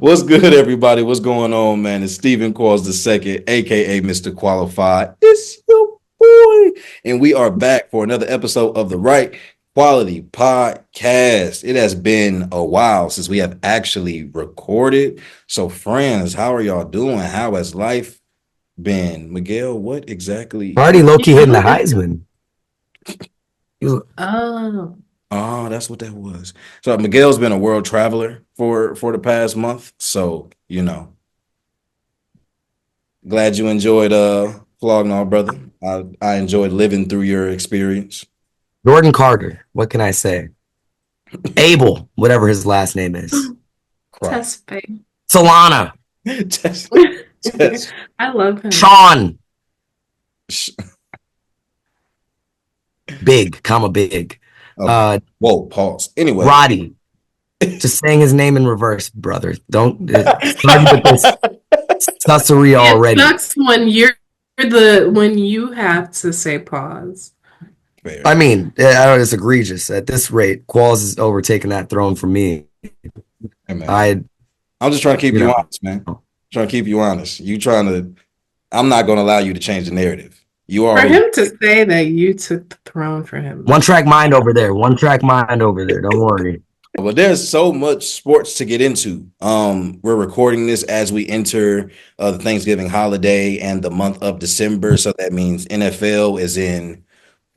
What's good, everybody? What's going on, man? It's Stephen Qualls II, aka Mr. Qualified. It's your boy, and we are back for another episode of the Wright Quality Podcast. It has been a while since we have actually recorded. So, friends, how are y'all doing? How has life been? Miguel, what exactly? Already low-key hitting the Heisman. Oh, Oh, that's what that was. So Miguel's been a world traveler for the past month. So, glad you enjoyed vlogging, all brother. I enjoyed living through your experience. Jordan Carter. What can I say? Abel, whatever his last name is. test pay. Solana. Test- test. I love him. Sean. Big, comma big. Okay. Whoa, pause. Anyway. Roddy. Just saying his name in reverse, brother. Don't start with this sussery already. It sucks when you have to say pause. Fair. I mean, I don't. It's egregious. At this rate, Qualls is overtaking that throne from me. Hey, man. I'm just trying to keep you honest, man. Trying to keep you honest. I'm not going to allow you to change the narrative. For him to say that you took the throne for him. One track mind over there. Don't worry. Well, there's so much sports to get into. We're recording this as we enter the Thanksgiving holiday and the month of December. So that means NFL is in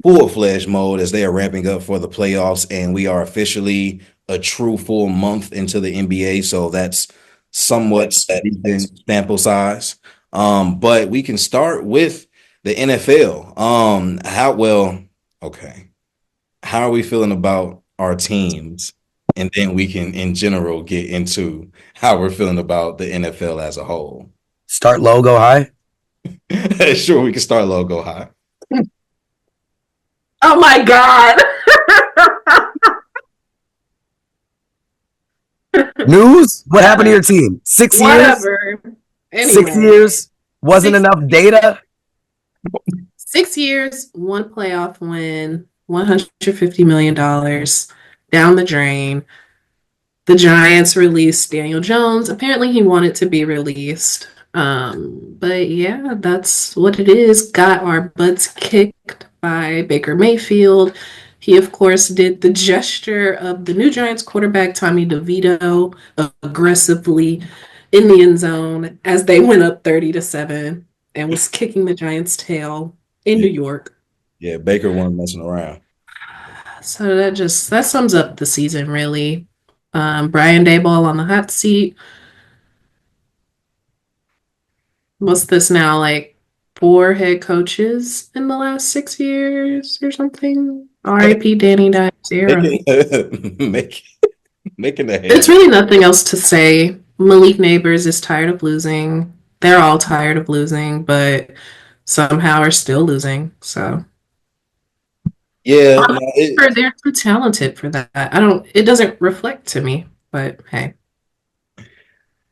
full-fledged mode as they are ramping up for the playoffs, and we are officially a true full month into the NBA. So that's somewhat sample size. But we can start with the NFL. How are we feeling about our teams? And then we can, in general, get into how we're feeling about the NFL as a whole. Start low, go high? Sure, we can start low, go high. Oh, my God. News? What happened to your team? 6 years? Whatever. Anyway. 6 years? Wasn't enough data? 6 years, one playoff win, $150 million down the drain. The Giants released Daniel Jones. Apparently he wanted to be released. But yeah, that's what it is. Got our butts kicked by Baker Mayfield. He, of course, did the gesture of the new Giants quarterback, Tommy DeVito, aggressively in the end zone as they went up 30-7 and was kicking the Giants' tail in New York. Yeah, Baker wasn't messing around. So that sums up the season, really. Brian Daboll on the hot seat. What's this now, like 4 head coaches in the last 6 years or something? R.I.P. Danny Dimes era. Making the head. There's really nothing else to say. Malik Neighbors is tired of losing. They're all tired of losing, but somehow are still losing. So yeah, they're too talented for that. It doesn't reflect to me, but hey.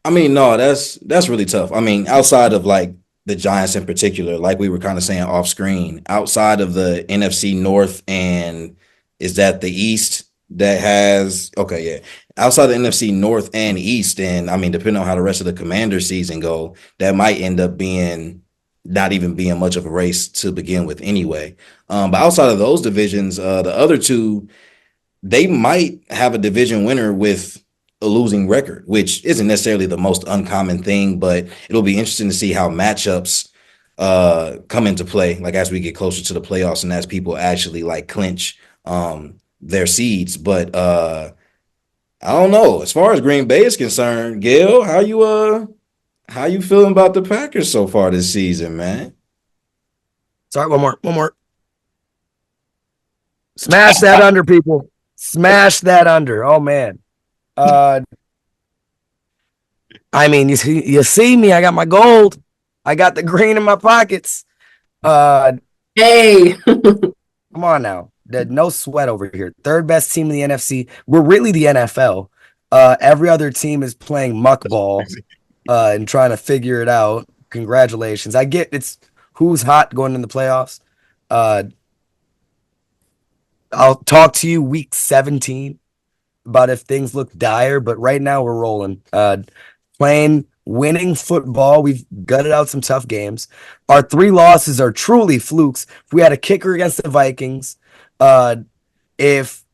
I mean, no, that's really tough. I mean, outside of like the Giants in particular, like we were kind of saying off screen, outside of the NFC North, and is that the East that has outside the NFC North and East, and I mean, depending on how the rest of the Commander season go, that might end up being not even being much of a race to begin with anyway. But outside of those divisions, the other two, they might have a division winner with a losing record, which isn't necessarily the most uncommon thing, but it'll be interesting to see how matchups come into play, like as we get closer to the playoffs and as people actually like clinch their seeds. But I don't know. As far as Green Bay is concerned, Gail, how you feeling about the Packers so far this season, man? Sorry, one more. Smash that under, people. Smash that under. Oh, man. I mean, you see me. I got my gold. I got the green in my pockets. Hey. Come on now. No sweat over here. Third best team in the NFC. We're really the NFL. Every other team is playing muck ball and trying to figure it out. Congratulations. I get it's who's hot going in the playoffs. I'll talk to you week 17 about if things look dire, but right now we're rolling. playing winning football. We've gutted out some tough games. Our 3 losses are truly flukes. If we had a kicker against the Vikings, if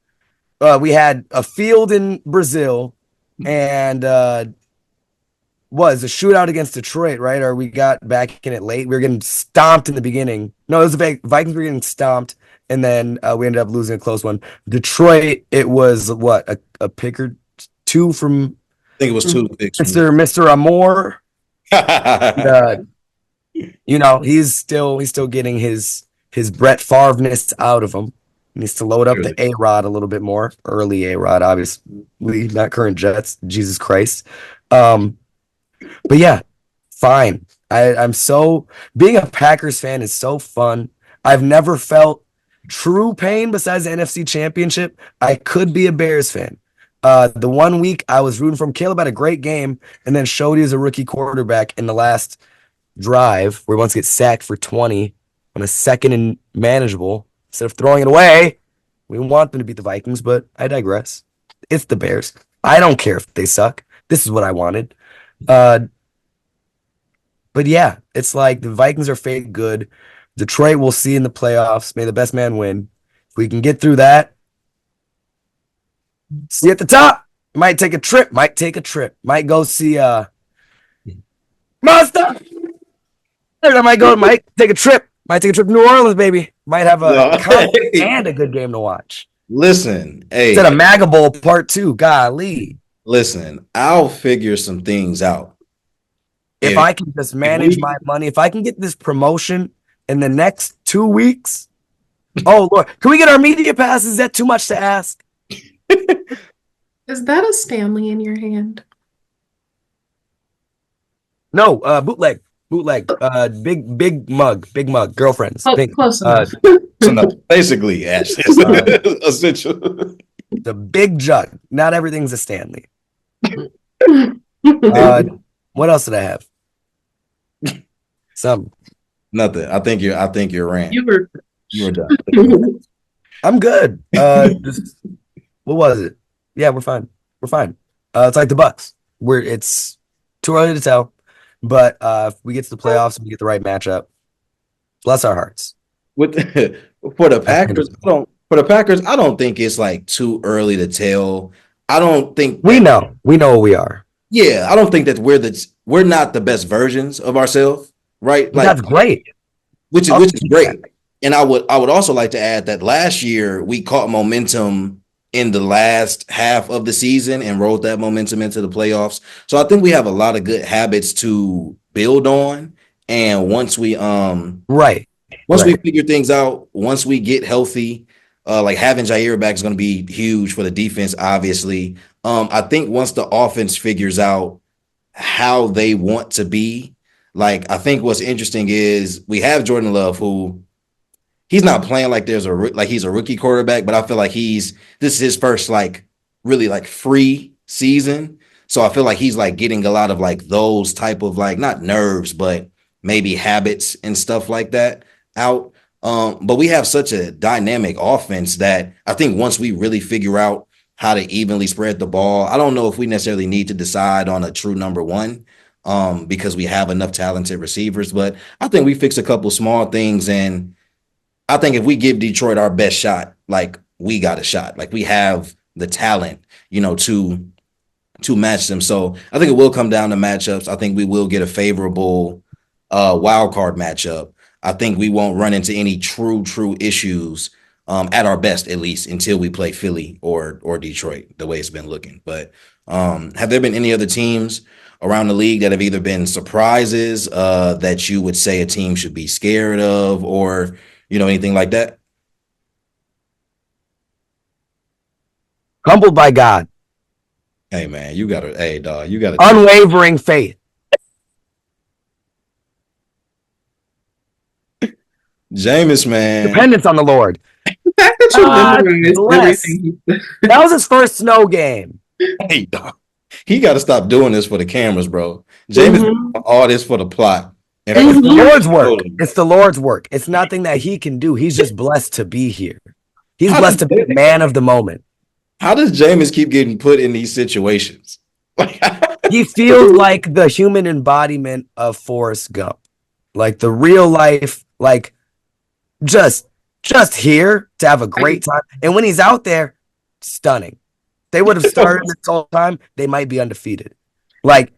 we had a field in Brazil, and was a shootout against Detroit, right? Or we got back in it late. We were getting stomped in the beginning. No, it was the Vikings were getting stomped, and then we ended up losing a close one. Detroit, it was what, a pick or 2 from I think it was 2 picks. Mr. Amore. He's still getting his Brett Favre-ness out of him. He needs to load up the A-Rod a little bit more. Early A-Rod, obviously, not current Jets. Jesus Christ. But yeah, fine. I'm so being a Packers fan is so fun. I've never felt true pain besides the NFC Championship. I could be a Bears fan. The 1 week I was rooting for him. Caleb had a great game and then showed he was a rookie quarterback in the last drive where he wants to get sacked for 20 on a second and manageable instead of throwing it away. We want them to beat the Vikings, but I digress. It's the Bears. I don't care if they suck. This is what I wanted. But yeah, it's like the Vikings are fake good. Detroit we'll see in the playoffs. May the best man win. If we can get through that, see at the top. Might take a trip. Might go see Monster. Might take a trip. Might take a trip to New Orleans, baby. Might have a and a good game to watch. Listen, hey. Instead of MAGA Bowl Part 2, golly. Listen, I'll figure some things out. If I can just manage my money, if I can get this promotion in the next 2 weeks, oh Lord, can we get our media pass? Is that too much to ask? Is that a Stanley in your hand? No, bootleg. Big mug, girlfriends. Close enough. Basically, Ashley, essential. The big jug. Not everything's a Stanley. What else did I have? Some. Nothing. I think you're ran. You were done. I'm good. What was it? Yeah, we're fine. It's like the Bucks. It's too early to tell, but if we get to the playoffs and we get the right matchup, bless our hearts. For the Packers, I don't think it's like too early to tell. I don't think we know what we are. Yeah, I don't think that we're not the best versions of ourselves, right? Like, that's great. Which is great. And I would also like to add that last year we caught momentum in the last half of the season and rode that momentum into the playoffs. So I think we have a lot of good habits to build on. And once we we figure things out, once we get healthy, like having Jair back is going to be huge for the defense, obviously. I think once the offense figures out how they want to be, like, I think what's interesting is we have Jordan Love, who he's not playing like he's a rookie quarterback, but I feel like this is his first really free season. So I feel like he's getting a lot of those type of not nerves, but maybe habits and stuff like that out. But we have such a dynamic offense that I think once we really figure out how to evenly spread the ball, I don't know if we necessarily need to decide on a true number one, because we have enough talented receivers. But I think we fix a couple small things, and I think if we give Detroit our best shot, we got a shot. We have the talent, to match them. So I think it will come down to matchups. I think we will get a favorable wild card matchup. I think we won't run into any true issues at our best, at least until we play Philly or Detroit, the way it's been looking. But have there been any other teams around the league that have either been surprises that you would say a team should be scared of, or anything like that? Humbled by God. Hey man, you gotta unwavering faith. Jameis, man. Dependence on the Lord. The fact that you memorized everything. That was his first snow game. Hey, dog. He got to stop doing this for the cameras, bro. Jameis, all this for the plot. And it's the Lord's work. It's the Lord's work. It's nothing that he can do. He's just blessed to be here. He's blessed to be the man of the moment. How does Jameis keep getting put in these situations? He feels like the human embodiment of Forrest Gump, like the real life, like just here to have a great time. And when he's out there, stunning. They would have started this whole time, they might be undefeated. Like,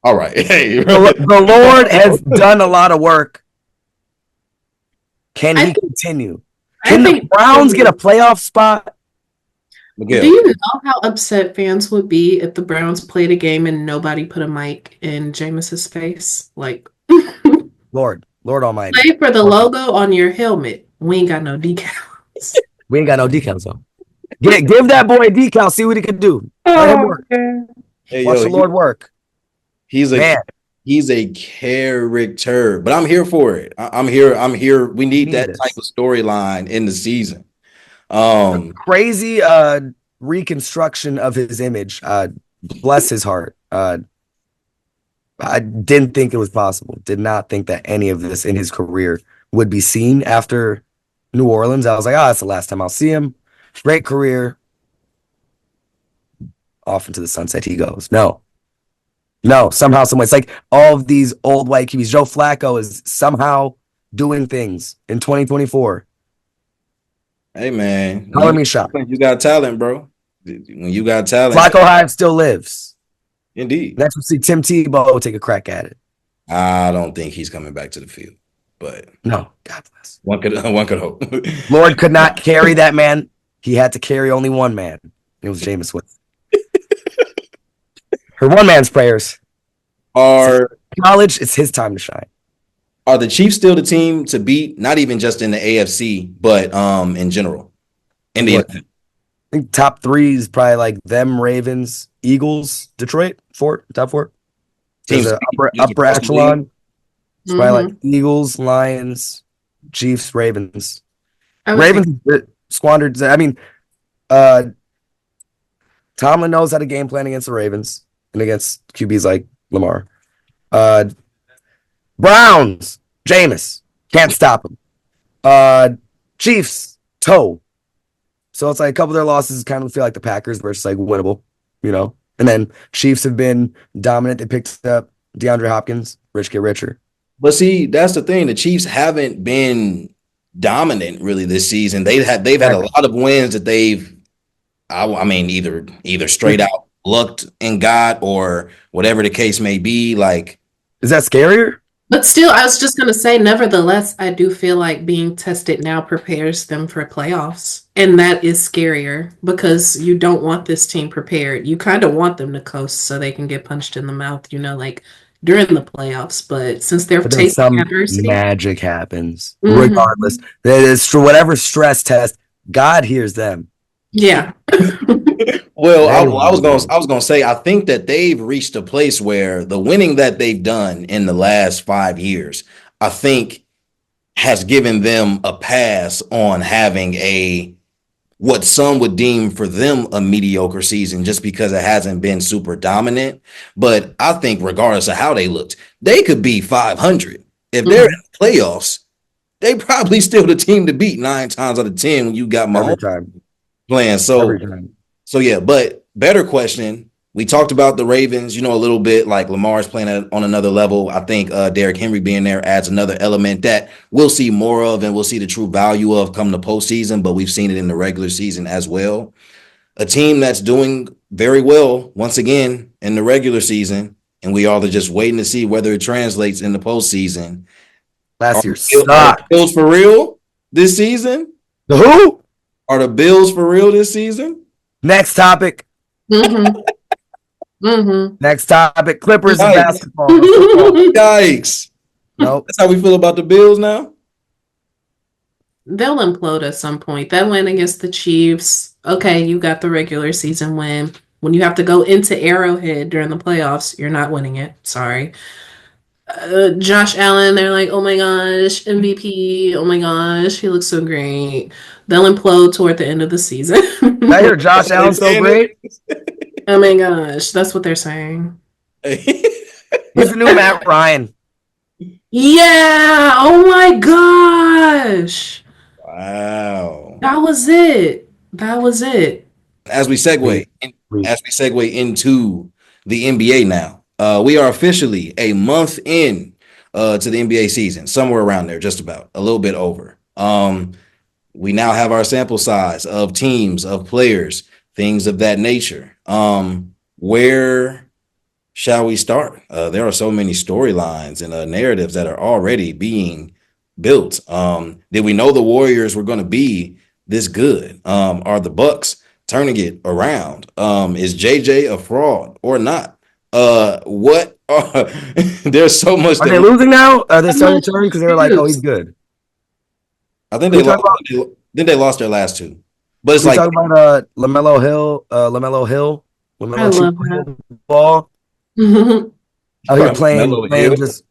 all right, hey, the Lord has done a lot of work. Can he continue? Can the Browns get a playoff spot? Do you know how upset fans would be if the Browns played a game and nobody put a mic in Jameis's face? Like, Lord Almighty. Play for the logo on your helmet. We ain't got no decals. We ain't got no decals though. Give that boy a decal. See what he can do. Let him work. Hey, Watch the Lord work. He's a character, but I'm here for it. I'm here. We need that type of storyline in the season. Crazy reconstruction of his image. Bless his heart. I didn't think it was possible. Did not think that any of this in his career would be seen after New Orleans. I was like, that's the last time I'll see him. Great career. Off into the sunset he goes. No, somehow, someway. It's like all of these old white QBs. Joe Flacco is somehow doing things in 2024. Hey, man. Color me shocked. You got talent, bro. When you got talent. Flacco Hive still lives. Indeed. Next we'll see Tim Tebow take a crack at it. I don't think he's coming back to the field, but no, God bless. One could hope. Lord could not carry that man. He had to carry only one man. It was Jameis Winston. Her one man's prayers. College, it's his time to shine. Are the Chiefs still the team to beat? Not even just in the AFC, but in general. In the I think top 3 is probably like them, Ravens, Eagles, Detroit, top 4. Teams upper echelon. It's probably like Eagles, Lions, Chiefs, Ravens. Ravens squandered. I mean, Tomlin knows how to game plan against the Ravens and against QBs like Lamar. Browns, Jameis, can't stop him. Chiefs, toe. So it's like a couple of their losses kind of feel like the Packers, where it's like winnable, you know. And then Chiefs have been dominant. They picked up DeAndre Hopkins, rich get richer. But see, that's the thing. The Chiefs haven't been dominant really this season. They've had a lot of wins that I mean, either straight out lucked and got, or whatever the case may be. Like, is that scarier? But still, I was just going to say, nevertheless, I do feel like being tested now prepares them for playoffs. And that is scarier because you don't want this team prepared. You kind of want them to coast so they can get punched in the mouth, like during the playoffs. But since they're facing adversity, magic happens regardless. That is for whatever stress test, God hears them. Yeah. Well, I was gonna say, I think that they've reached a place where the winning that they've done in the last 5 years, I think, has given them a pass on having what some would deem for them a mediocre season, just because it hasn't been super dominant. But I think regardless of how they looked, they could be 500 if they're in the playoffs. They probably still the team to beat 9 times out of 10 when you got Mahomes playing. So yeah, but better question. We talked about the Ravens, a little bit, like Lamar's playing on another level. I think Derrick Henry being there adds another element that we'll see more of, and we'll see the true value of come the postseason, but we've seen it in the regular season as well. A team that's doing very well, once again, in the regular season, and we all are just waiting to see whether it translates in the postseason. Last year sucked. Are the Bills for real this season? The who? Are the Bills for real this season? Next topic. Next topic. Clippers and basketball. Yikes. Nope. That's how we feel about the Bills now? They'll implode at some point. That win against the Chiefs. Okay, you got the regular season win. When you have to go into Arrowhead during the playoffs, you're not winning it. Sorry. Josh Allen, they're like, oh my gosh, MVP. Oh my gosh, he looks so great. They'll implode toward the end of the season. I hear Josh Allen's so great. Oh my gosh, that's what they're saying. He's the new Matt Ryan. Yeah. Oh my gosh. Wow. That was it. As we segue into the NBA now. We are officially a month in to the NBA season, somewhere around there, just about a little bit over. We now have our sample size of teams, of players, things of that nature. Where shall we start? There are so many storylines and narratives that are already being built. Did we know the Warriors were going to be this good? Are the Bucks turning it around? Is JJ a fraud or not? What are there's so much Are that they losing now? Are they How starting much to turn because they were like, oh, he's good? I think We they talk lost. about Then they lost their last two, but it's we like talk about LaMelo Hill, I LaMelo love Hill ball that. out here Melo playing Hill. just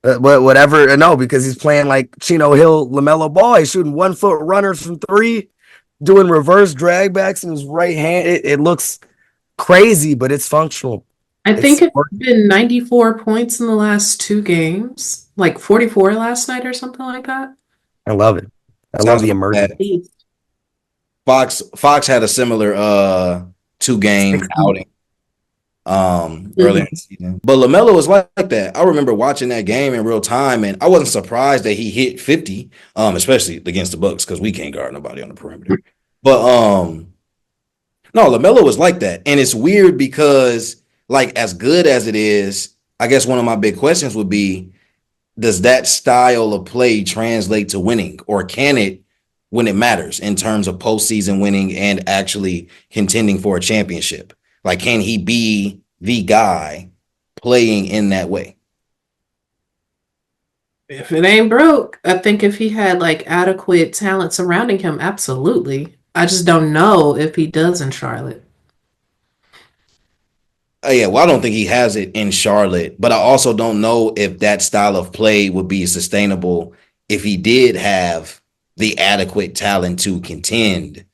whatever. No, because he's playing like Chino Hill, LaMelo ball. He's shooting 1 foot runners from three, doing reverse drag backs in his right hand. It looks crazy, but it's functional. I think It's it's been 94 points in the last 2 games, like 44 last night or something like that. I love it. I love Sounds the about emergence. that. Fox had a similar 2-game 60. outing earlier in the season. But LaMelo was like that. I remember watching that game in real time, and I wasn't surprised that he hit 50, especially against the Bucks, because we can't guard nobody on the perimeter. But no, LaMelo was like that. And it's weird because, like, as good as it is, I guess one of my big questions would be, does that style of play translate to winning, or can it when it matters in terms of postseason winning and actually contending for a championship? Like, can he be the guy playing in that way? If it ain't broke, I think if he had like adequate talent surrounding him, absolutely. I just don't know if he does in Charlotte. Yeah, well, I don't think he has it in Charlotte, but I also don't know if that style of play would be sustainable if he did have the adequate talent to contend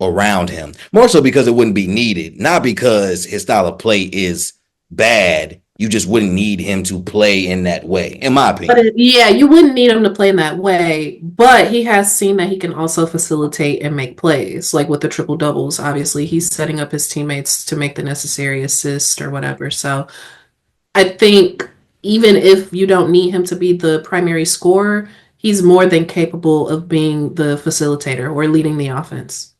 around him. More so because it wouldn't be needed, not because his style of play is bad. You just wouldn't need him to play in that way, in my But opinion. yeah, you wouldn't need him to play in that way, but he has seen that he can also facilitate and make plays, like with the triple doubles. Obviously, he's setting up his teammates to make the necessary assist or whatever. So I think even if you don't need him to be the primary scorer, he's more than capable of being the facilitator or leading the offense.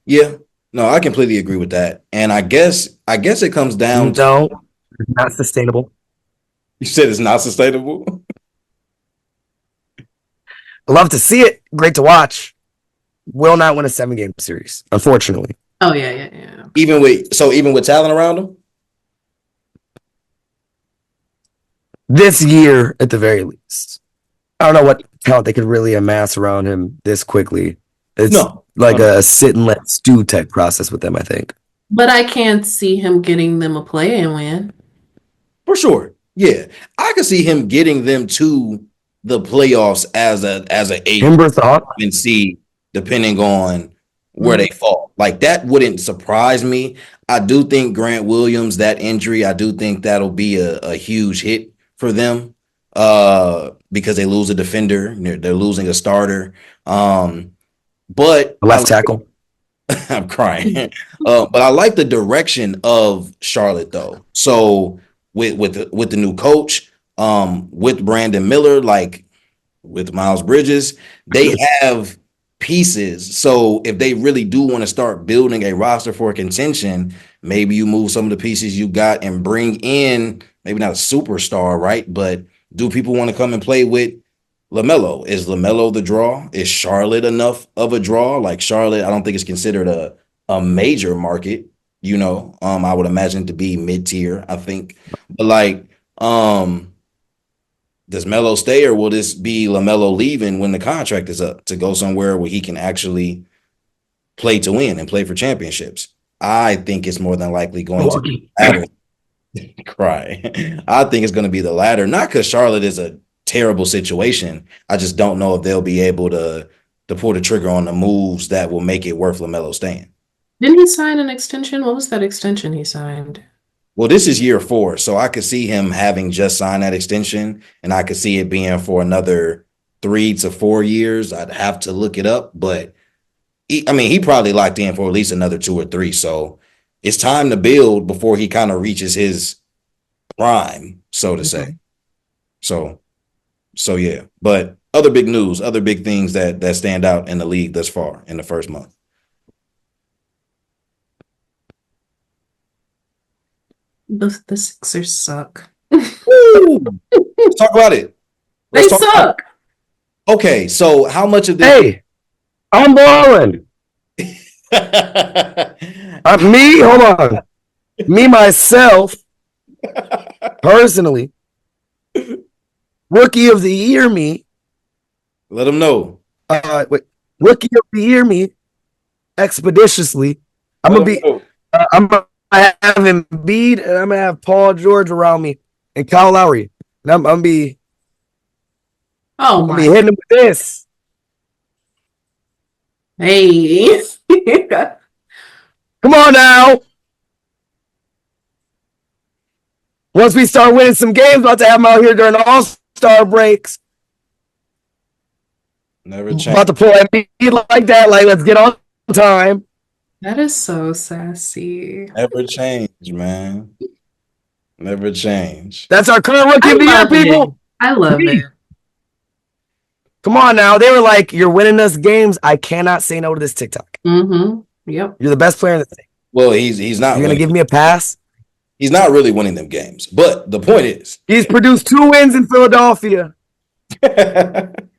Yeah, no, I completely agree with that. And I guess it comes down to, No, it's not sustainable. you said it's not sustainable. I love to see it. Great to watch. Will not win a 7-game series, unfortunately. Oh yeah, yeah, yeah. Even with talent around him. This year, at the very least. I don't know what talent they could really amass around him this quickly. It's No, like no, a sit and let stew type process with them, I think. But I can't see him getting them a play and win. for sure. Yeah, I could see him getting them to the playoffs as a eight Timber thought. and see, depending on where Mhm. they fall. Like, that wouldn't surprise me. I do think Grant Williams, that injury, I do think that'll be a huge hit for them because they lose a defender, they're losing a starter. But A left tackle. I'm crying. But I like the direction of Charlotte though. So with the new coach, with Brandon Miller, like with Miles Bridges, they have pieces. So if they really do want to start building a roster for contention, maybe you move some of the pieces you got and bring in maybe not a superstar, right? But do people want to come and play with LaMelo? Is LaMelo the draw? Is Charlotte enough of a draw? Like, Charlotte, I don't think it's considered a major market, I would imagine to be mid-tier, I think. But like, does Melo stay, or will this be LaMelo leaving when the contract is up to go somewhere where he can actually play to win and play for championships? I think it's more than likely going to be the latter. Cry. I think it's going to be the latter, not because Charlotte is a terrible situation. I just don't know if they'll be able to pull the trigger on the moves that will make it worth LaMelo staying. Didn't he sign an extension? What was that extension he signed? Well, this is year 4, so I could see him having just signed that extension, and I could see it being for another 3 to 4 years. I'd have to look it up, but he probably locked in for at least another 2 or 3. So it's time to build before he kind of reaches his prime, so to say. So yeah. But other big news, other big things that stand out in the league thus far in the first month. The Sixers suck. Woo! Let's talk about it. They suck. Okay, so how much of this? Hey, I'm balling. Hold on. Me, myself, personally, rookie of the year, me. Let them know. Rookie of the year, me, expeditiously. I'm gonna have Embiid, and I'm gonna have Paul George around me, and Kyle Lowry, and I'm gonna be hitting him with this. Hey, come on now. Once we start winning some games, about to have them out here during the All-Star breaks. Never change. About to pull Embiid like that. Like, let's get on time. that is so sassy. Never change, man. Never change. That's our current rookie of the year, people. I love it. Come on now. They were like, you're winning us games. I cannot say no to this TikTok. Mm-hmm. Yep. You're the best player in the thing. Well, he's not. You're going to give me a pass? He's not really winning them games. But the point is, he's produced 2 wins in Philadelphia.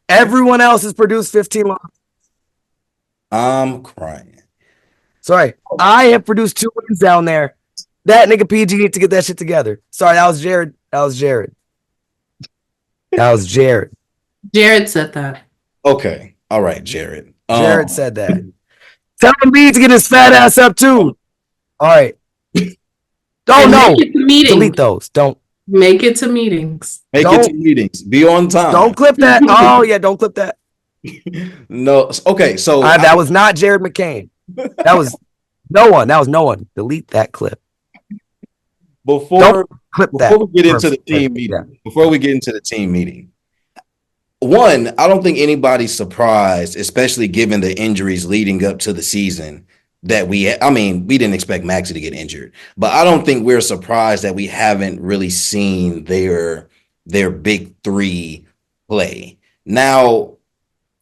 Everyone else has produced 15 losses. I'm crying. Sorry. I have produced 2 wins down there. That nigga PG need to get that shit together. Sorry, that was Jared. Jared said that. Okay. All right, Jared. Jared said that. Tell me to get his fat ass up too. All right. No. Delete those. Don't. Make it to meetings. Make it to meetings. Be on time. Don't clip that. Oh, yeah. Don't clip that. No. Okay. So that was not Jared McCain. That was no one. That was no one. Delete that clip. Before we get into the team meeting, one, I don't think anybody's surprised, especially given the injuries leading up to the season that we didn't expect Maxey to get injured, but I don't think we're surprised that we haven't really seen their big 3 play. Now,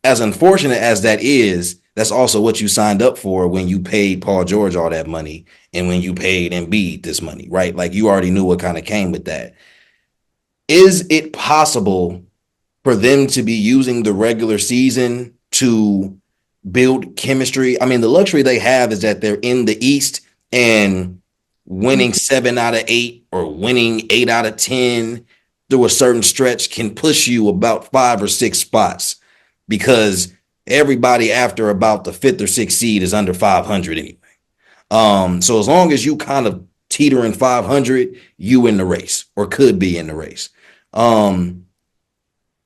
as unfortunate as that is, that's also what you signed up for when you paid Paul George all that money and when you paid Embiid this money, right? Like, you already knew what kind of came with that. Is it possible for them to be using the regular season to build chemistry? I mean, the luxury they have is that they're in the East, and winning 7 out of 8 or winning 8 out of 10 through a certain stretch can push you about 5 or 6 spots, because everybody after about the 5th or 6th seed is under 500 anyway. So as long as you kind of teetering 500, you in the race, or could be in the race. Can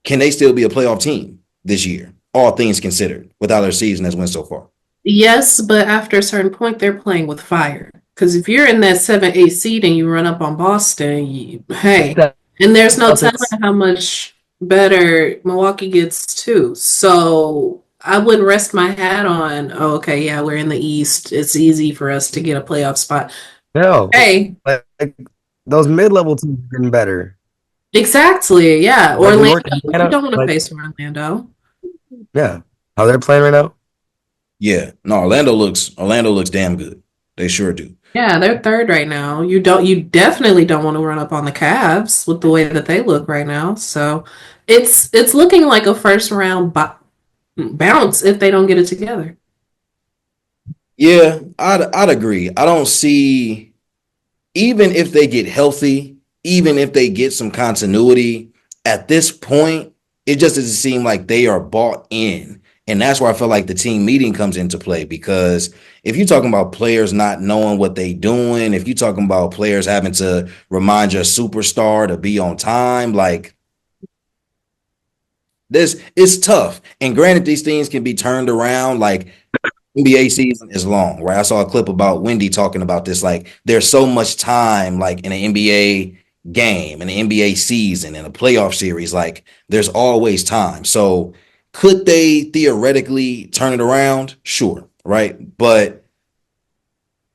they still be a playoff team this year, all things considered, without their season that's went so far? Yes, but after a certain point, they're playing with fire. Because if you're in that 7-8 seed and you run up on Boston, and there's no telling how much better Milwaukee gets too. So I wouldn't rest my hat on, we're in the East. It's easy for us to get a playoff spot. No. Hey. Like, those mid-level teams are getting better. Exactly, yeah. Orlando. You don't want to face Orlando. Yeah. How they're playing right now? Yeah. No, Orlando looks damn good. They sure do. Yeah, they're 3rd right now. You definitely don't want to run up on the Cavs with the way that they look right now. So it's looking like a first round bounce if they don't get it together. Yeah, I'd agree. I don't see, even if they get healthy, even if they get some continuity, at this point, it just doesn't seem like they are bought in. And that's where I feel like the team meeting comes into play, because if you're talking about players not knowing what they're doing, if you're talking about players having to remind your superstar to be on time, like, this is tough. And granted, these things can be turned around. Like, NBA season is long, right? I saw a clip about Wendy talking about this. Like, there's so much time, like, in an NBA game, in an NBA season, in a playoff series. Like, there's always time. So could they theoretically turn it around? Sure, right? But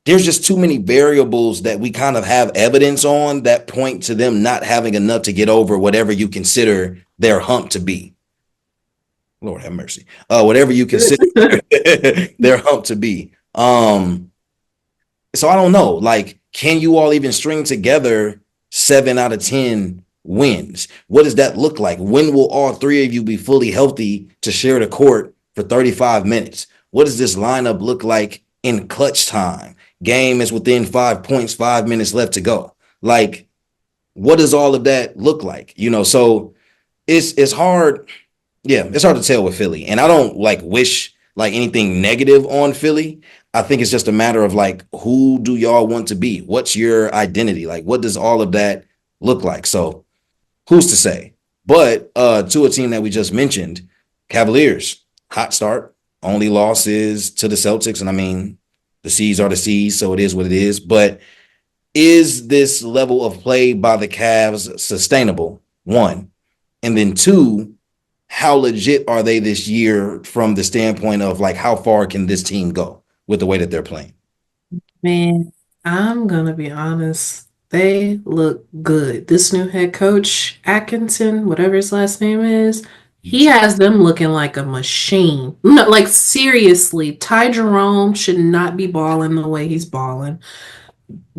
there's just too many variables that we kind of have evidence on that point to them not having enough to get over whatever you consider their hump to be. Lord have mercy. Whatever you consider their hump to be. So I don't know. Like, can you all even string together 7 out of 10 wins? What does that look like? When will all 3 of you be fully healthy to share the court for 35 minutes? What does this lineup look like in clutch time? Game is within 5 points, 5 minutes left to go. Like, what does all of that look like? So it's hard. Yeah, it's hard to tell with Philly. And I don't wish anything negative on Philly. I think it's just a matter of who do y'all want to be? What's your identity? What does all of that look like? So who's to say? But to a team that we just mentioned, Cavaliers, hot start. Only loss is to the Celtics. And I mean, the C's are the C's, so it is what it is. But is this level of play by the Cavs sustainable? 1. And then 2, how legit are they this year from the standpoint of how far can this team go with the way that they're playing? Man, I'm gonna be honest. They look good. This new head coach, Atkinson, whatever his last name is, he has them looking like a machine. No, seriously, Ty Jerome should not be balling the way he's balling.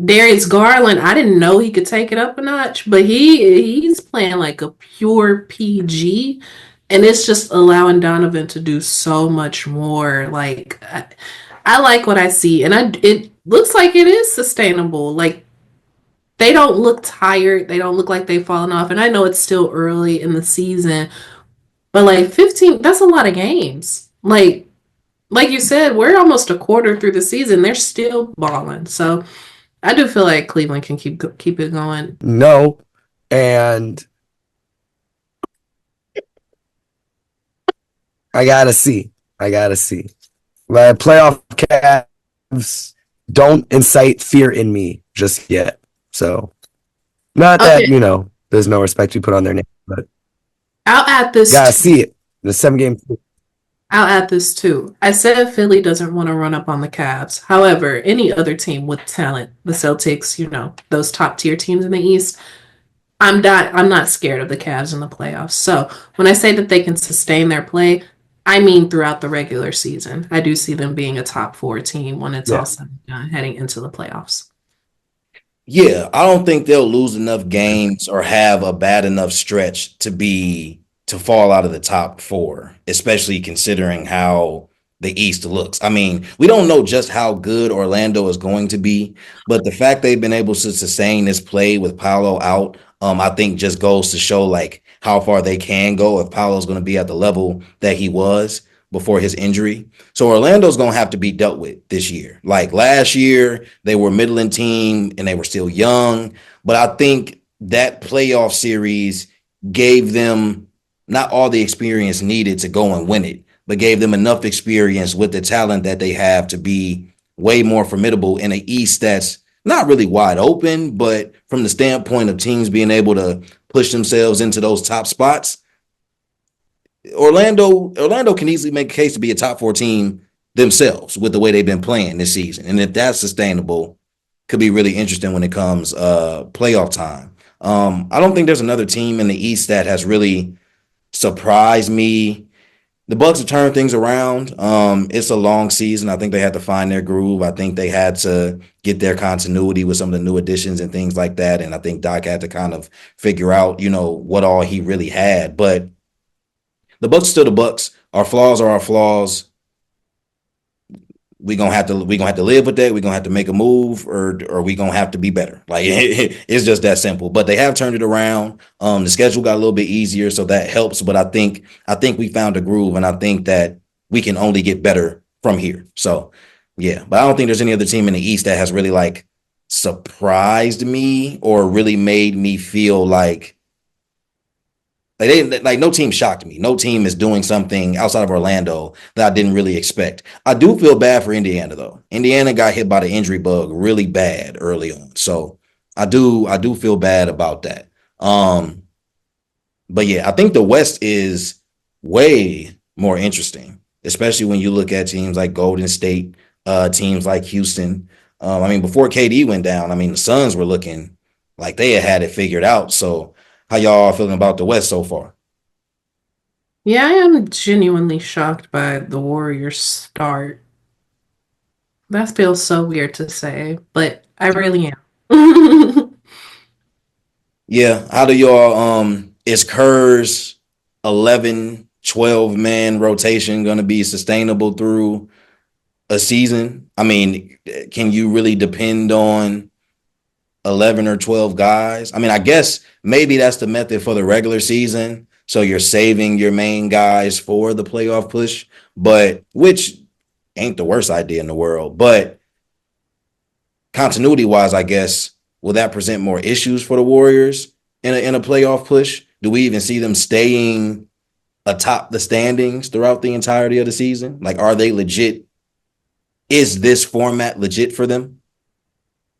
Darius Garland, I didn't know he could take it up a notch, but he's playing like a pure PG, and it's just allowing Donovan to do so much more. I like what I see, and it looks like it is sustainable. They don't look tired, they don't look like they've fallen off, and I know it's still early in the season, but 15, that's a lot of games. Like you said, we're almost a quarter through the season. They're still balling. So I do feel like Cleveland can keep it going. No, and I gotta see. My playoff Cavs don't incite fear in me just yet. So, not that Okay, there's no respect you put on their name, but I'll add this gotta too. see it. The 7-game. I'll add this too. I said Philly doesn't want to run up on the Cavs. However, any other team with talent, the Celtics, those top tier teams in the East, I'm not scared of the Cavs in the playoffs. So when I say that they can sustain their play, I mean throughout the regular season. I do see them being a top 4 team when it's all Yeah, said and done, heading into the playoffs. Yeah, I don't think they'll lose enough games or have a bad enough stretch to fall out of the top 4, especially considering how the East looks. I mean, we don't know just how good Orlando is going to be, but the fact they've been able to sustain this play with Paolo out, I think just goes to show how far they can go if Paolo's going to be at the level that he was before his injury. So Orlando's going to have to be dealt with this year. Last year, they were a middling team and they were still young. But I think that playoff series gave them not all the experience needed to go and win it, but gave them enough experience with the talent that they have to be way more formidable in an East that's not really wide open, but from the standpoint of teams being able to push themselves into those top spots, Orlando can easily make a case to be a top 4 team themselves with the way they've been playing this season. And if that's sustainable, could be really interesting when it comes playoff time. I don't think there's another team in the East that has really surprised me. The Bucks have turned things around. It's a long season. I think they had to find their groove. I think they had to get their continuity with some of the new additions and things like that. And I think Doc had to kind of figure out, what all he really had. But the Bucks are still the Bucks. Our flaws are our flaws. We're gonna have to live with that. We're gonna have to make a move, or we gonna have to be better. It's just that simple. But they have turned it around. The schedule got a little bit easier, so that helps. But I think we found a groove, and I think that we can only get better from here. So yeah, but I don't think there's any other team in the East that has really surprised me or really made me feel no team shocked me. No team is doing something outside of Orlando that I didn't really expect. I do feel bad for Indiana though. Indiana got hit by the injury bug really bad early on, so I do feel bad about that. But yeah, I think the West is way more interesting, especially when you look at teams like Golden State, teams like Houston. I mean, before KD went down, I mean, the Suns were looking like they had it figured out. So, how y'all feeling about the West so far? Yeah, I am genuinely shocked by the Warriors' start. That feels so weird to say, but I really am. Yeah, how do y'all is Kerr's 11, 12 man rotation going to be sustainable through a season? I mean, can you really depend on 11 or 12 guys? I mean, I guess maybe that's the method for the regular season. So you're saving your main guys for the playoff push, but which ain't the worst idea in the world. But continuity wise, I guess, will that present more issues for the Warriors in a playoff push? Do we even see them staying atop the standings throughout the entirety of the season? Like, are they legit? Is this format legit for them?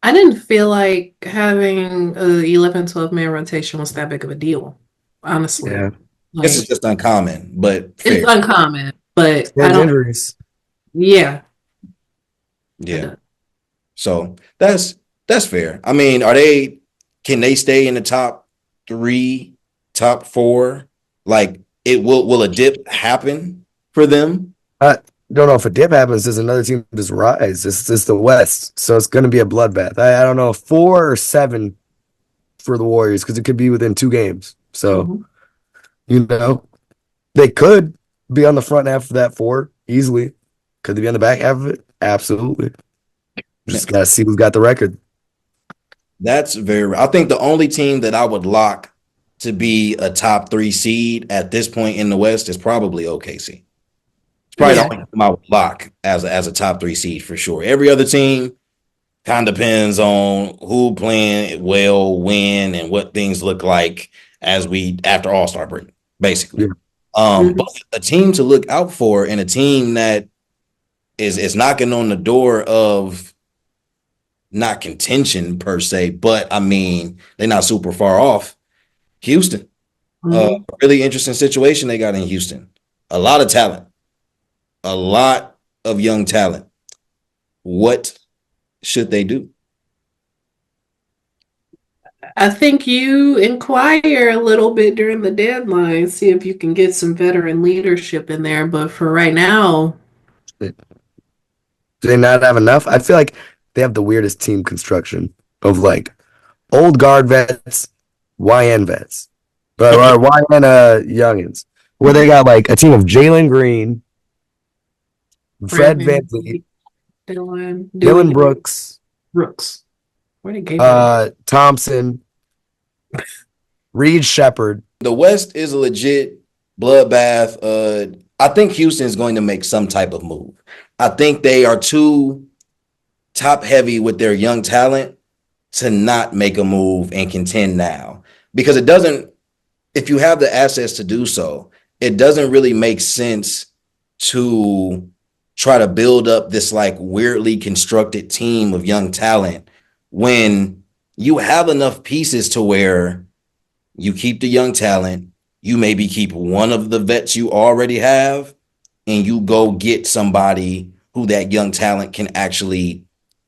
I didn't feel like having a 11, 12 man rotation was that big of a deal, honestly. Yeah. This is Like, just uncommon, but it's fair. uncommon, but I There's don't, injuries. yeah, it Yeah. does. So that's fair. I mean, can they stay in the top three, top four? Like it will a dip happen for them? I don't know if a dip happens. Does another team just rise? This is the West, so it's going to be a bloodbath. I don't know, 4 or 7 for the Warriors because it could be within 2 games. So Mhm. you know they could be on the front half of that 4 easily. Could they be on the back half of it? Absolutely. Just gotta see who's got the record. That's very. I think the only team that I would lock to be a top three seed at this point in the West is probably OKC. It's probably the Yeah. only team I would lock as a top three seed for sure. Every other team kind of depends on who playing well, when, and what things look like as we after All Star break, basically. Yeah. But a team to look out for and a team that is knocking on the door of not contention per se, but I mean they're not super far off. Houston, Mhm. really interesting situation they got in Houston. A lot of talent, a lot of young talent. What should they do? I think you inquire a little bit during the deadline, see if you can get some veteran leadership in there. But for right now, Do they not have enough? I feel like they have the weirdest team construction of like old guard vets, YN vets, or YN youngins, where they got like a team of Jalen Green, Fred Brandon, VanVleet, Dylan Dylan Brooks, Brooks. Where did Gabriel go? Thompson, Reed Shepard. The West is a legit bloodbath. I think Houston is going to make some type of move. I think they are too top heavy with their young talent to not make a move and contend now because it doesn't. If you have the assets to do so, it doesn't really make sense to try to build up this like weirdly constructed team of young talent when you have enough pieces to where you keep the young talent, you maybe keep one of the vets you already have, and you go get somebody who that young talent can actually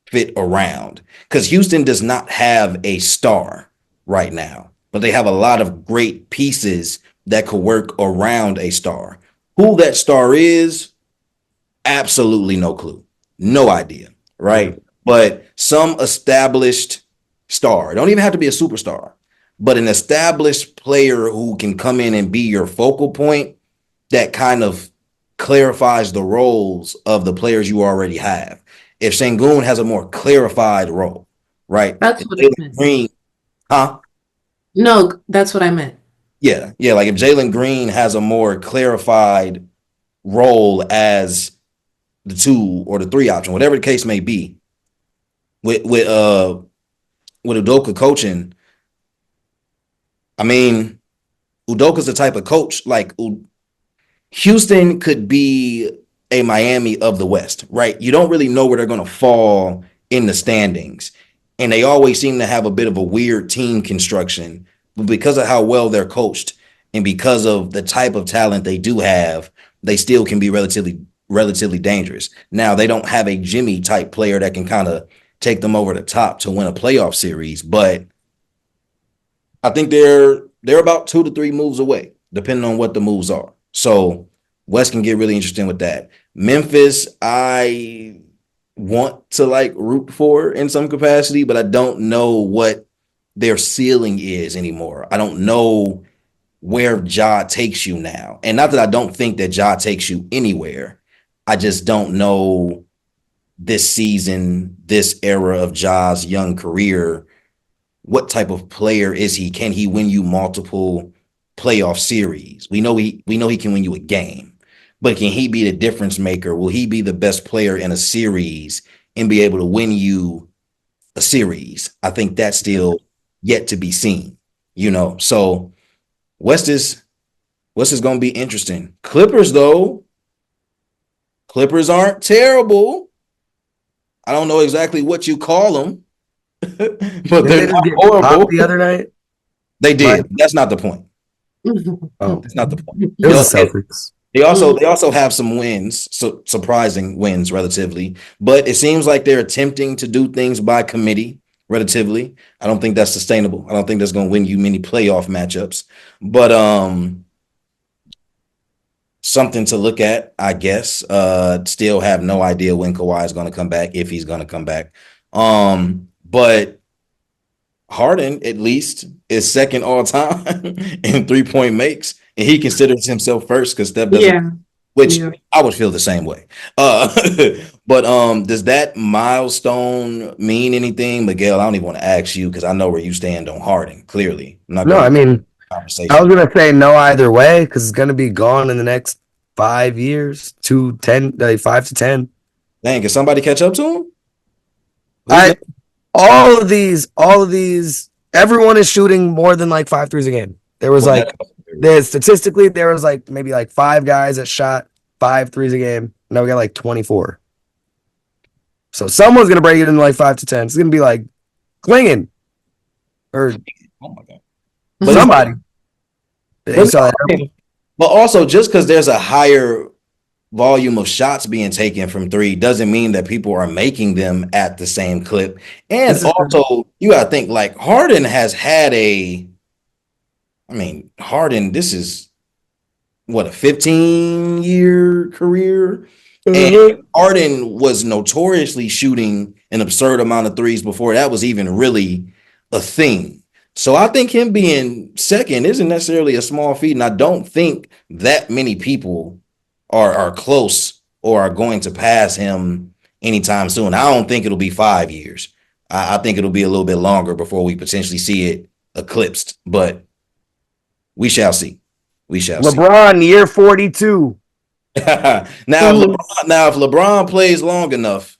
fit around. Because Houston does not have a star right now, but they have a lot of great pieces that could work around a star. Who that star is, absolutely no clue. No idea, right? But some established star. It don't even have to be a superstar, but an established player who can come in and be your focal point that kind of clarifies the roles of the players you already have. If Sengun has a more clarified role, right? That's If what I Jalen meant. Green, huh? No, that's what I meant. Yeah. Like if Jalen Green has a more clarified role as the 2 or the 3 option, whatever the case may be, with Udoka coaching, I mean, Udoka's the type of coach like Houston could be a Miami of the West, right? You don't really know where they're going to fall in the standings. And they always seem to have a bit of a weird team construction. But because of how well they're coached and because of the type of talent they do have, they still can be relatively dangerous. Now, they don't have a Jimmy type player that can kind of take them over the top to win a playoff series, but I think they're about 2 to 3 moves away, depending on what the moves are. So West can get really interesting with that. Memphis, I want to like root for in some capacity, but I don't know what their ceiling is anymore. I don't know where Ja takes you now. And not that I don't think that Ja takes you anywhere. I just don't know this season, this era of Ja's young career. What type of player is he? Can he win you multiple playoff series? We know he can win you a game, but can he be the difference maker? Will he be the best player in a series and be able to win you a series? I think that's still yet to be seen, So West is going to be interesting. Clippers, though, Clippers aren't terrible. I don't know exactly what you call them, but they're not horrible. The other night, they did. That's not the point. Oh, That's not the point. it was the Celtics. They also have some wins, so surprising wins relatively, but it seems like they're attempting to do things by committee relatively. I don't think that's sustainable. I don't think that's going to win you many playoff matchups, but something to look at, I guess. Still have no idea when Kawhi is going to come back, if he's going to come back. But Harden, at least, is second all time in 3-point makes, and he considers himself first because Steph doesn't. Which I would feel the same way. But does that milestone mean anything, Miguel? I don't even want to ask you because I know where you stand on Harden. Clearly, I was gonna say no either way because it's gonna be gone in the next 5 years, 5 to 10. Dang, can somebody catch up to him? All of these, everyone is shooting more than like 5 threes a game. There was statistically, there was like maybe like 5 guys that shot 5 threes a game. Now we got like 24. So someone's gonna break it into like 5 to 10. It's gonna be like Klingen or oh my god, somebody. But also, just because there's a higher volume of shots being taken from 3 doesn't mean that people are making them at the same clip. And also, you got to think like Harden has had Harden, this is what, a 15-year career? And Harden was notoriously shooting an absurd amount of threes before that was even really a thing. So I think him being second isn't necessarily a small feat, and I don't think that many people are close or are going to pass him anytime soon. I don't think it'll be 5 years. I think it'll be a little bit longer before we potentially see it eclipsed, but we shall see. LeBron, year 42. Now, if LeBron plays long enough,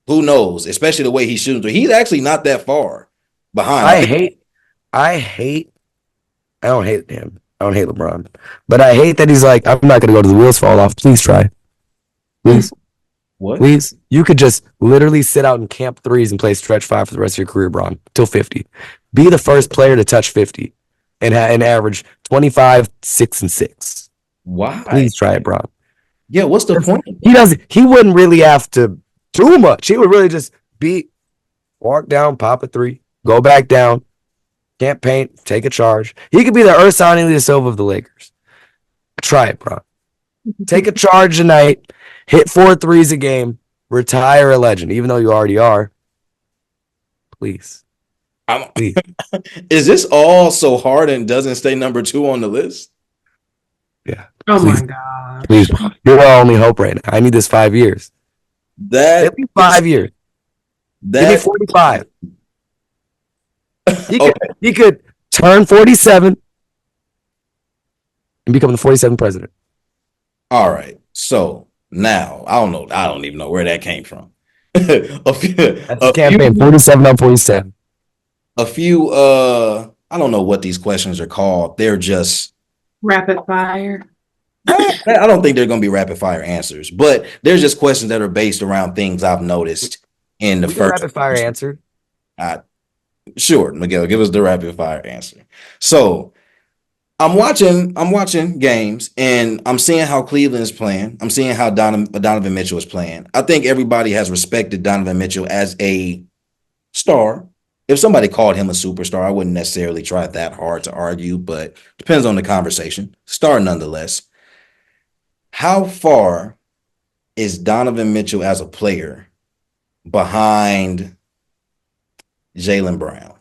who knows? Especially the way he's shooting. He's actually not that far behind. I don't hate him. I don't hate LeBron. But I hate that he's like, I'm not going to go to the wheels fall off. Please try. Please. What? Please. You could just literally sit out and camp threes and play stretch 5 for the rest of your career, Bron, till 50. Be the first player to touch 50 and average 25, 6, and 6. Why? Please try it, Bron. Yeah, what's the point? He wouldn't really have to do much. He would really just walk down, pop a 3, go back down, can't paint, take a charge. He could be the Ersan Ilyasova of the Lakers. Try it, bro. Take a charge tonight, hit 4 threes a game, retire a legend, even though you already are. Please. Please. Is this all so Harden doesn't stay number 2 on the list? Yeah. Oh my God. Please. You're our only hope right now. I need this 5 years. At least 5 years. Give me 45. He could turn 47 and become the 47th president. All right. So now I don't even know where that came from. That's a campaign. 47 on 47. I don't know what these questions are called. They're just rapid fire. I don't think they're going to be rapid fire answers, but there's just questions that are based around things I've noticed in the first rapid fire answer. Sure, Miguel, give us the rapid fire answer. So I'm watching games and I'm seeing how Cleveland is playing. I'm seeing how Donovan Mitchell is playing. I think everybody has respected Donovan Mitchell as a star. If somebody called him a superstar, I wouldn't necessarily try that hard to argue, but depends on the conversation. Star nonetheless. How far is Donovan Mitchell as a player behind Jaylen Brown?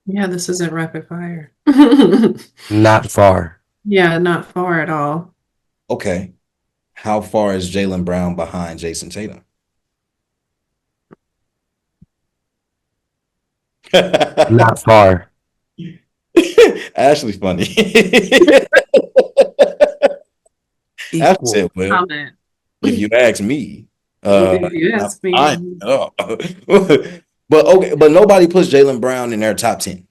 Yeah, this isn't rapid fire. Not far. Yeah, not far at all. Okay. How far is Jaylen Brown behind Jason Tatum? Not far. Ashley's funny. Ashley Equal. said, well, Comment. if you ask me, If you ask I me. but okay, but nobody puts Jaylen Brown in their top 10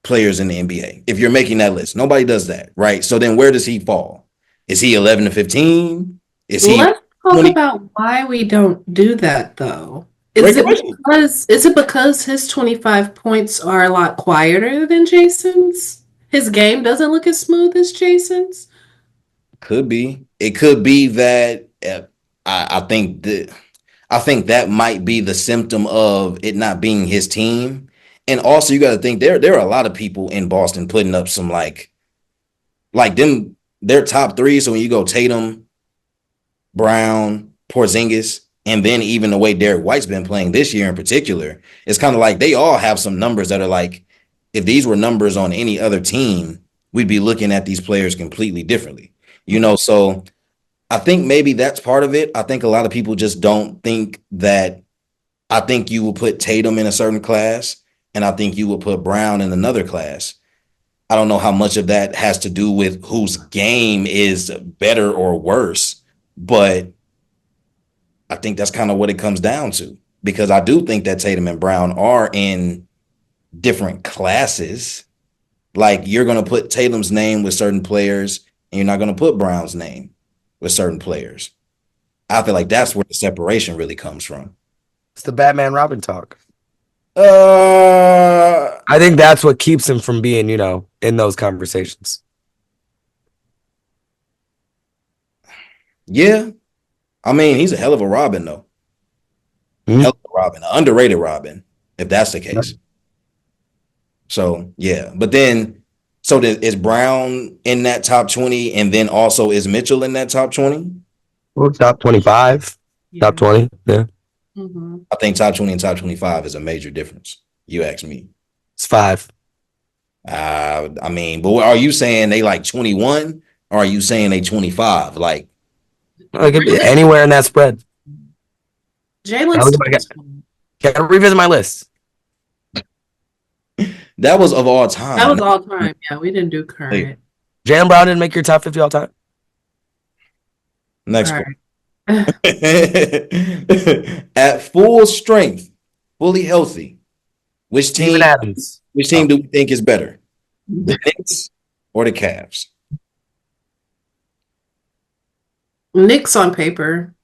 players in the NBA. If you're making that list, nobody does that, right? So then where does he fall? Is he 11 to 15? Is he Let's talk 20? about why we don't do that though. Great question. Is it because his 25 points are a lot quieter than Jason's? His game doesn't look as smooth as Jason's? Could be. It could be that I think that might be the symptom of it not being his team. And also you got to think there are a lot of people in Boston putting up some like them their top three. So when you go Tatum, Brown, Porzingis, and then even the way Derek White's been playing this year in particular, it's kind of like they all have some numbers that are like, if these were numbers on any other team, we'd be looking at these players completely differently. So I think maybe that's part of it. I think a lot of people just don't think that. I think you will put Tatum in a certain class, and I think you will put Brown in another class. I don't know how much of that has to do with whose game is better or worse, but I think that's kind of what it comes down to, because I do think that Tatum and Brown are in different classes. Like you're going to put Tatum's name with certain players and you're not going to put Brown's name with certain players. I feel like that's where the separation really comes from. It's the Batman Robin talk. Uh, I think that's what keeps him from being, in those conversations. yeah. I mean, he's a hell of a Robin, though. Mhm. Hell of a Robin, an underrated Robin, if that's the case. So, yeah. But then, is Brown in that top 20? And then also is Mitchell in that top 20? Well, top 25, top 20. Yeah. Mm-hmm. I think top 20 and top 25 is a major difference. You ask me. It's 5. I mean, but are you saying they like 21 or are you saying they 25? Like, It could be anywhere in that spread. Jalen's Can I revisit my list? that was of all time. That was all time. Yeah, we didn't do current. Jaylen Brown didn't make your top 50 all time? Next All one. At full strength, fully healthy, which team Steven Adams. do we think is better? The Knicks or the Cavs? Knicks on paper.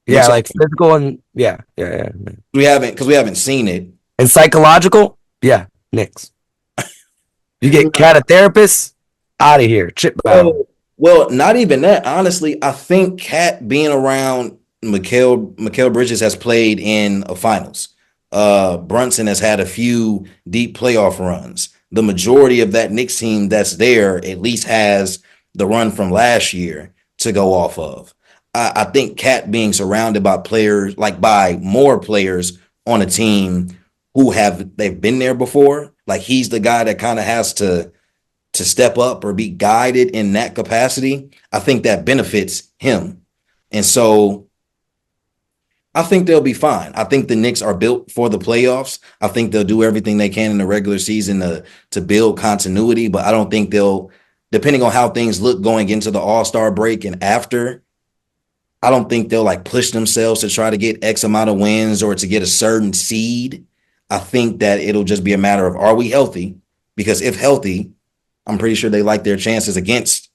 Yeah, Knicks like physical and yeah. we haven't seen it. And psychological, yeah, Knicks. You get cat a therapist, out of here. Chip battle. Well, not even that. Honestly, I think Cat being around Mikal Bridges has played in a finals. Brunson has had a few deep playoff runs. The majority of that Knicks team that's there at least has the run from last year to go off of. I think Cat being surrounded by players, like by more players on a team they've been there before. Like he's the guy that kind of has to step up or be guided in that capacity. I think that benefits him. And so I think they'll be fine. I think the Knicks are built for the playoffs. I think they'll do everything they can in the regular season to build continuity, but I don't think they'll, depending on how things look going into the All-Star break and after, I don't think they'll like push themselves to try to get X amount of wins or to get a certain seed. I think that it'll just be a matter of, are we healthy? Because if healthy, I'm pretty sure they like their chances against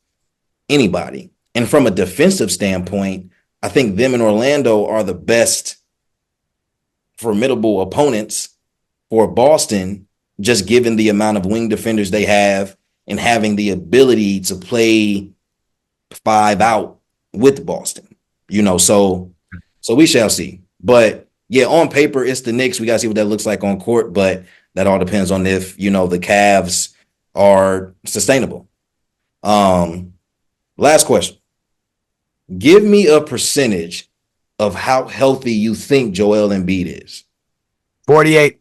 anybody. And from a defensive standpoint, I think them and Orlando are the best formidable opponents for Boston, just given the amount of wing defenders they have and having the ability to play 5 out with Boston. So we shall see. But yeah, on paper, it's the Knicks. We got to see what that looks like on court, but that all depends on if, the Cavs are sustainable. Last question. Give me a percentage of how healthy you think Joel Embiid is. 48.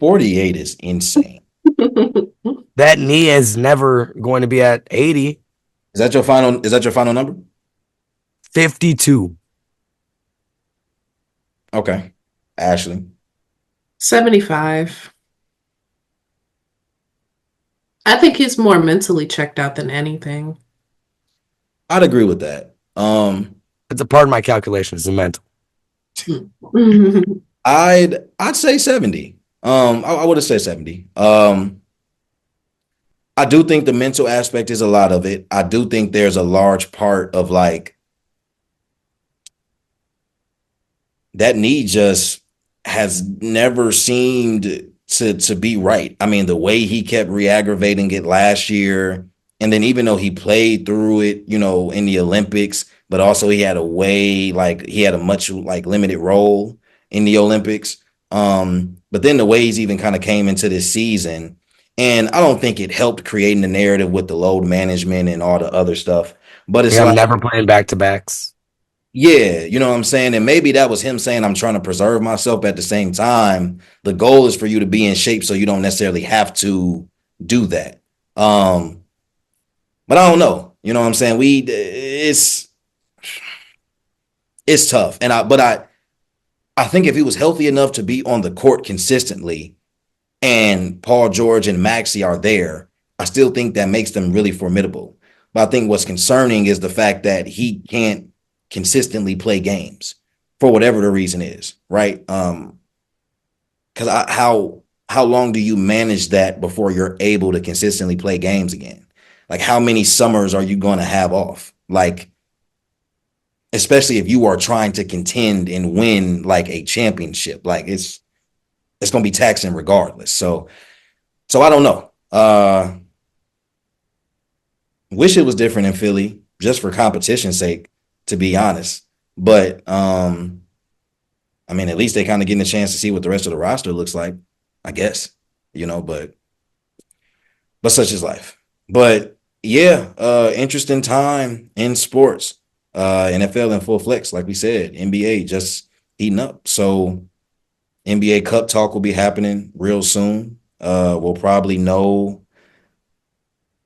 48 is insane. That knee is never going to be at 80. Is that your final number? 52. Okay. Ashley. 75. I think he's more mentally checked out than anything. I'd agree with that. It's a part of my calculations, the mental. I'd say 70. I would have said 70. I do think the mental aspect is a lot of it. I do think there's a large part of like that knee just has never seemed to be right. I mean, the way he kept re-aggravating it last year, and then even though he played through it, in the Olympics, but also he had a much like limited role in the Olympics. But then the way he's even kind of came into this season, and I don't think it helped creating the narrative with the load management and all the other stuff. But it's I'm never playing back-to-backs. Yeah, you know what I'm saying? And maybe that was him saying, I'm trying to preserve myself. At the same time, the goal is for you to be in shape so you don't necessarily have to do that. But I don't know. You know what I'm saying? It's tough. But I think if he was healthy enough to be on the court consistently and Paul George and Maxey are there, I still think that makes them really formidable. But I think what's concerning is the fact that he can't consistently play games for whatever the reason is, right? Because how long do you manage that before you're able to consistently play games again? Like, how many summers are you going to have off? Like, especially if you are trying to contend and win like a championship, like it's going to be taxing regardless. So I don't know. Wish it was different in Philly just for competition's sake, to be honest. But I mean, at least they kind of getting a chance to see what the rest of the roster looks like, I guess, but such is life. But yeah, interesting time in sports. NFL in full flex, like we said, NBA just heating up. So NBA Cup talk will be happening real soon. We'll probably know.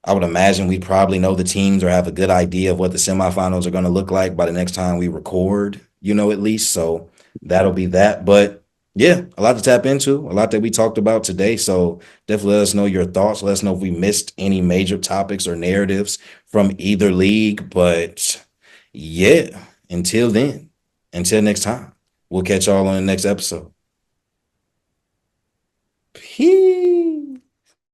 I would imagine we probably know the teams or have a good idea of what the semifinals are going to look like by the next time we record, at least. So that'll be that. But yeah, a lot to tap into, a lot that we talked about today. So definitely let us know your thoughts. Let us know if we missed any major topics or narratives from either league. But yeah, until next time, we'll catch y'all on the next episode. Peace.